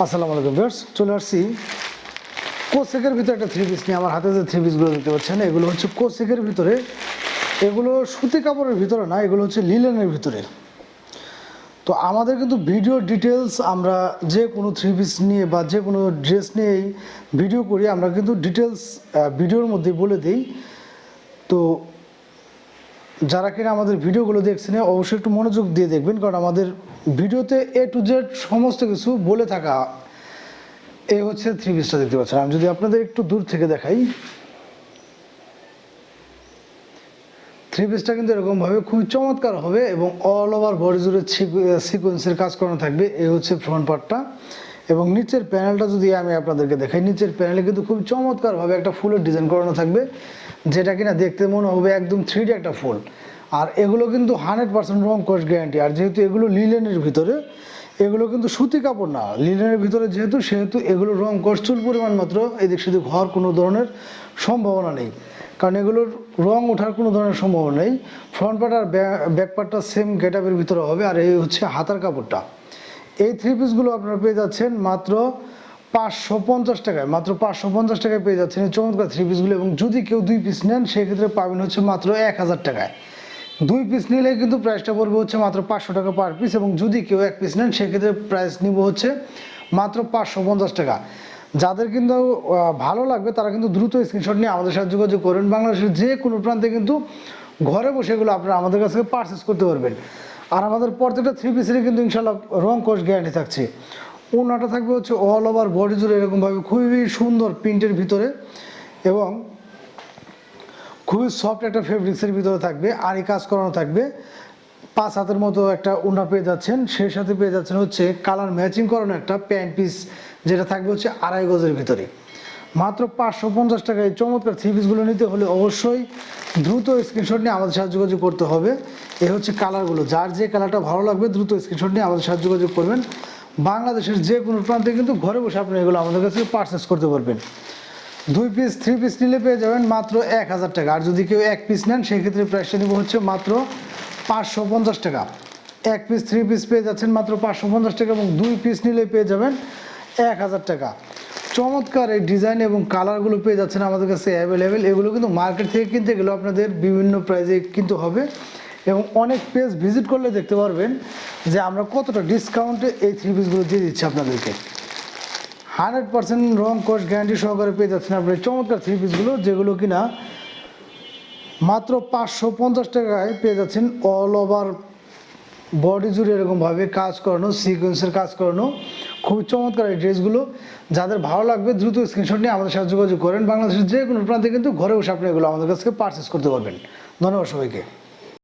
আসসালামু আলাইকুম ভিউয়ার্স, চলে আসছি কোসেকের ভিতরে একটা থ্রি পিস নিয়ে। আমার হাতে যে থ্রি পিসগুলো দেখতে পাচ্ছেন এগুলো হচ্ছে কোসেকের ভিতরে। এগুলো সুতি কাপড়ের ভিতরে না, এগুলো হচ্ছে লিলেনের ভিতরে। তো আমাদের কিন্তু ভিডিও ডিটেলস আমরা যে কোনো থ্রি পিস নিয়ে বা যে কোনো ড্রেস নিয়েই ভিডিও করি, আমরা কিন্তু ডিটেলস ভিডিওর মধ্যে বলে দিই। তো যারা কিনা আমাদের ভিডিওগুলো দেখছেন অবশ্যই একটু মনোযোগ দিয়ে দেখবেন, কারণ আমাদের ভিডিওতে এ টু জেড সমস্ত কিছু বলে থাকা। এই হচ্ছে থ্রি পিসটা দেখতে পাচ্ছেন। আমি যদি আপনাদের একটু দূর থেকে দেখাই, থ্রি পিসটা কিন্তু এরকমভাবে খুবই চমৎকার হবে এবং অল ওভার বডি জুড়ে সিকোয়েন্সের কাজ করানো থাকবে। এই হচ্ছে ফ্রন্ট পার্টটা। এবং নিচের প্যানেলটা যদি আমি আপনাদেরকে দেখাই, নিচের প্যানেলে কিন্তু খুব চমৎকারভাবে একটা ফুলের ডিজাইন করানো থাকবে, যেটা কিনা দেখতে মনে হবে একদম 3D একটা ফুল। আর এগুলো কিন্তু 100% রং কস গ্যারান্টি। আর যেহেতু এগুলো লিলেনের ভিতরে, এগুলো কিন্তু সুতি কাপড় না, লিলেনের ভিতরে সেহেতু এগুলো রং কস চুল পরিমাণ মাত্র এদিক সেদিক হওয়ার কোনো ধরনের সম্ভাবনা নেই, কারণ এগুলোর রং ওঠার কোনো ধরনের সম্ভাবনা নেই। ফ্রন্ট পার্ট আর ব্যাক পার্টটা সেম গেট আপের ভিতরে হবে। আর এই হচ্ছে হাতার কাপড়টা। এই থ্রি পিসগুলো আপনারা পেয়ে যাচ্ছেন মাত্র 550 টাকায়। মাত্র 550 টাকায় পেয়ে যাচ্ছেন এই চমৎকার থ্রি পিসগুলো। এবং যদি কেউ 2 পিস নেন সেক্ষেত্রে পাবেন হচ্ছে মাত্র 1000 টাকায়। 2 পিস নিলে কিন্তু প্রাইসটা পড়বে হচ্ছে মাত্র 500 টাকা পার পিস। এবং যদি কেউ 1 পিস নেন সেক্ষেত্রে প্রাইস নিব হচ্ছে মাত্র 550 টাকা। যাদের কিন্তু ভালো লাগবে তারা কিন্তু দ্রুত স্ক্রিনশট নিয়ে আমাদের সাথে যোগাযোগ করবেন। বাংলাদেশের যে কোনো প্রান্তে কিন্তু ঘরে বসে এগুলো আপনারা আমাদের কাছ থেকে পারচেস করতে পারবেন। আর আমাদের প্রত্যেকটা থ্রি পিসেরই কিন্তু ইনশাল্লাহ রং কোর্স গ্যারান্টি থাকছে। ওনাটা থাকবে হচ্ছে অল ওভার বডি জুড়ে এরকমভাবে খুবই সুন্দর প্রিন্টের ভিতরে এবং খুবই সফট একটা ফেব্রিক্সের ভিতরে থাকবে। আর এই কাজ করানো থাকবে। 5 হাতের মতো একটা ওড়না পেয়ে যাচ্ছেন, সেই সাথে পেয়ে যাচ্ছেন হচ্ছে কালার ম্যাচিং করানো একটা প্যান্ট পিস, যেটা থাকবে হচ্ছে 2.5 গজের ভিতরে। মাত্র 550 টাকায় এই চমৎকার থ্রি পিসগুলো নিতে হলে অবশ্যই দ্রুত স্ক্রিনশট নিয়ে আমাদের সাথে যোগাযোগ করতে হবে। এই হচ্ছে কালারগুলো, যার যে কালারটা ভালো লাগবে দ্রুত স্ক্রিনশট নিয়ে আমাদের সাথে যোগাযোগ করবেন। বাংলাদেশের যে কোনো প্রান্তে কিন্তু ঘরে বসে আপনি এগুলো আমাদের কাছে পারচেস করতে পারবেন। 2 পিস 3 পিস নিলে পেয়ে যাবেন মাত্র 1000 টাকা। আর যদি কেউ 1 পিস নেন সেক্ষেত্রে প্রাইসটা নিব হচ্ছে মাত্র 550 টাকা। 1 পিস 3 পিস পেয়ে যাচ্ছেন মাত্র 550 টাকা এবং 2 পিস নিলে পেয়ে যাবেন 1000 টাকা। চমৎকার এই ডিজাইন এবং কালারগুলো পেয়ে যাচ্ছেন আমাদের কাছে অ্যাভেলেবেল। এগুলো কিন্তু মার্কেট থেকে কিনতে গেলেও আপনাদের বিভিন্ন প্রাইসে কিনতে হবে এবং অনেক পেজ ভিজিট করলে দেখতে পারবেন যে আমরা কতটা ডিসকাউন্টে এই থ্রি পিসগুলো দিয়ে দিচ্ছি আপনাদেরকে। 100% রং কোর্স গ্যারান্টি সহকারে পেয়ে যাচ্ছেন আপনার চমৎকার থ্রি পিসগুলো, যেগুলো কিনা মাত্র 550 টাকায় পেয়ে যাচ্ছেন। অল ওভার বডি জুড়ে এরকমভাবে কাজ করানো, সিকোয়েন্সের কাজ করানো খুবই চমৎকার এই ড্রেসগুলো। যাদের ভালো লাগবে দ্রুত স্ক্রিনশট নিয়ে আমাদের সাথে যোগাযোগ করেন। বাংলাদেশের যে কোনো প্রান্তে কিন্তু ঘরে বসে আপনি এগুলো আমাদের কাছ থেকে পারচেস করতে পারবেন। ধন্যবাদ সবাইকে।